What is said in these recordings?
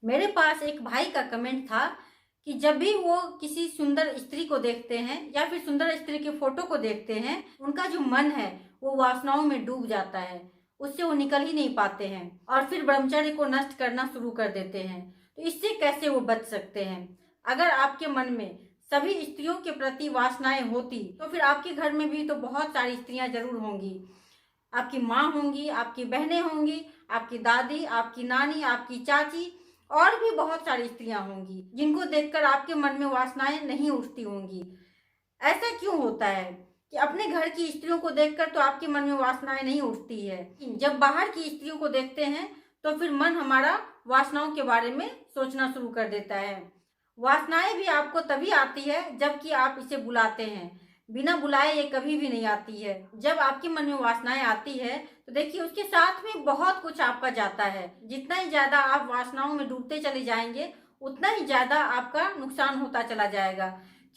मेरे पास एक भाई का कमेंट था कि जब भी वो किसी सुंदर स्त्री को देखते हैं या फिर सुंदर स्त्री के फोटो को देखते हैं, उनका जो मन है वो वासनाओं में डूब जाता है, उससे वो निकल ही नहीं पाते हैं और फिर ब्रह्मचर्य को नष्ट करना शुरू कर देते हैं। तो इससे कैसे वो बच सकते हैं? अगर आपके मन में सभी स्त्रियों के प्रति वासनाएं होती तो फिर आपके घर में भी तो बहुत सारी स्त्रियां जरूर होंगी। आपकी माँ होंगी, आपकी बहनें होंगी, आपकी दादी, आपकी नानी, आपकी चाची और भी बहुत सारी स्त्रियां होंगी जिनको देखकर आपके मन में वासनाएं नहीं उठती होंगी। ऐसा क्यों होता है कि अपने घर की स्त्रियों को देखकर तो आपके मन में वासनाएं नहीं उठती है, जब बाहर की स्त्रियों को देखते हैं तो फिर मन हमारा वासनाओं के बारे में सोचना शुरू कर देता है। वासनाएं भी आपको तभी आती है जबकि आप इसे बुलाते हैं, बिना बुलाए ये कभी भी नहीं आती है। जब आपके मन में वासनाएं आती है तो देखिए उसके साथ में बहुत कुछ आपका जाता है। जितना ही ज्यादा आप वासनाओं में डूबते चले जाएंगे उतना ही ज्यादा आपका नुकसान होता चला जाएगा,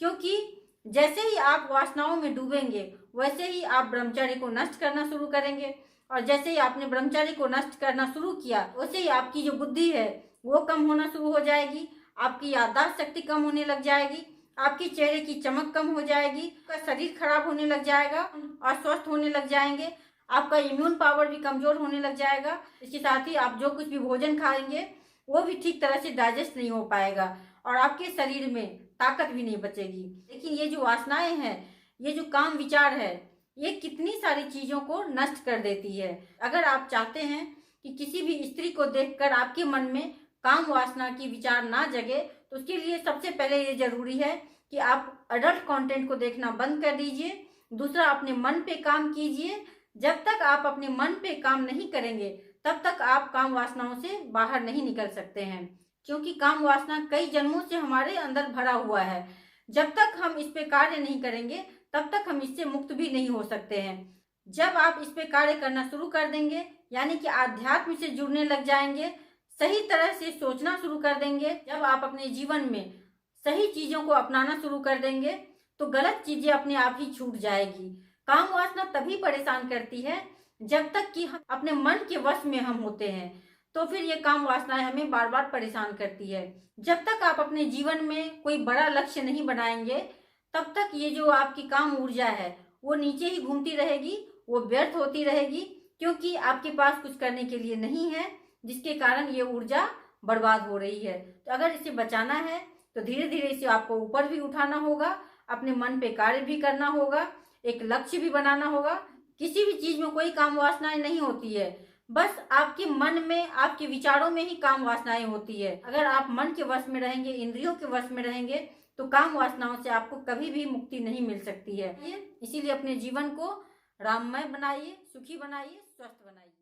क्योंकि जैसे ही आप वासनाओं में डूबेंगे वैसे ही आप ब्रह्मचर्य को नष्ट करना शुरू करेंगे, और जैसे ही आपने ब्रह्मचर्य को नष्ट करना शुरू किया वैसे ही आपकी जो बुद्धि है वो कम होना शुरू हो जाएगी, आपकी याददाश्त शक्ति कम होने लग जाएगी, आपकी चेहरे की चमक कम हो जाएगी, आपका शरीर खराब होने लग जाएगा, अस्वस्थ होने लग जाएंगे, आपका इम्यून पावर भी कमजोर होने लग जाएगा। इसके साथ ही आप जो कुछ भी भोजन खाएंगे वो भी ठीक तरह से डाइजेस्ट नहीं हो पाएगा और आपके शरीर में ताकत भी नहीं बचेगी। लेकिन ये जो वासनाएं हैं, ये जो काम विचार है, ये कितनी सारी चीजों को नष्ट कर देती है। अगर आप चाहते हैं कि किसी भी स्त्री को देखकर आपके मन में काम वासना की विचार ना जगे तो उसके लिए सबसे पहले ये जरूरी है कि आप अडल्ट कंटेंट को देखना बंद कर दीजिए। दूसरा, अपने मन पे काम कीजिए। जब तक आप अपने मन पे काम नहीं करेंगे तब तक आप काम वासनाओं से बाहर नहीं निकल सकते हैं, क्योंकि काम वासना कई जन्मों से हमारे अंदर भरा हुआ है। जब तक हम इस पे कार्य नहीं करेंगे तब तक हम इससे मुक्त भी नहीं हो सकते हैं। जब आप इस पे कार्य करना शुरू कर देंगे, यानी कि आध्यात्म से जुड़ने लग जाएंगे, सही तरह से सोचना शुरू कर देंगे, जब आप अपने जीवन में सही चीजों को अपनाना शुरू कर देंगे तो गलत चीजें अपने आप ही छूट जाएगी। काम वासना तभी परेशान करती है जब तक कि हम अपने मन के वश में हम होते हैं, तो फिर ये काम वासनाएं हमें बार बार परेशान करती है। जब तक आप अपने जीवन में कोई बड़ा लक्ष्य नहीं बनाएंगे तब तक ये जो आपकी काम ऊर्जा है वो नीचे ही घूमती रहेगी, वो व्यर्थ होती रहेगी, क्योंकि आपके पास कुछ करने के लिए नहीं है, जिसके कारण ये ऊर्जा बर्बाद हो रही है। तो अगर इसे बचाना है तो धीरे धीरे इसे आपको ऊपर भी उठाना होगा, अपने मन पे कार्य भी करना होगा, एक लक्ष्य भी बनाना होगा। किसी भी चीज में कोई काम वासनाएं नहीं होती है, बस आपके मन में, आपके विचारों में ही काम वासनाएं होती है। अगर आप मन के वश में रहेंगे, इंद्रियों के वश में रहेंगे तो काम वासनाओं से आपको कभी भी मुक्ति नहीं मिल सकती है। इसीलिए अपने जीवन को राममय बनाइए, सुखी बनाइए, स्वस्थ बनाइए।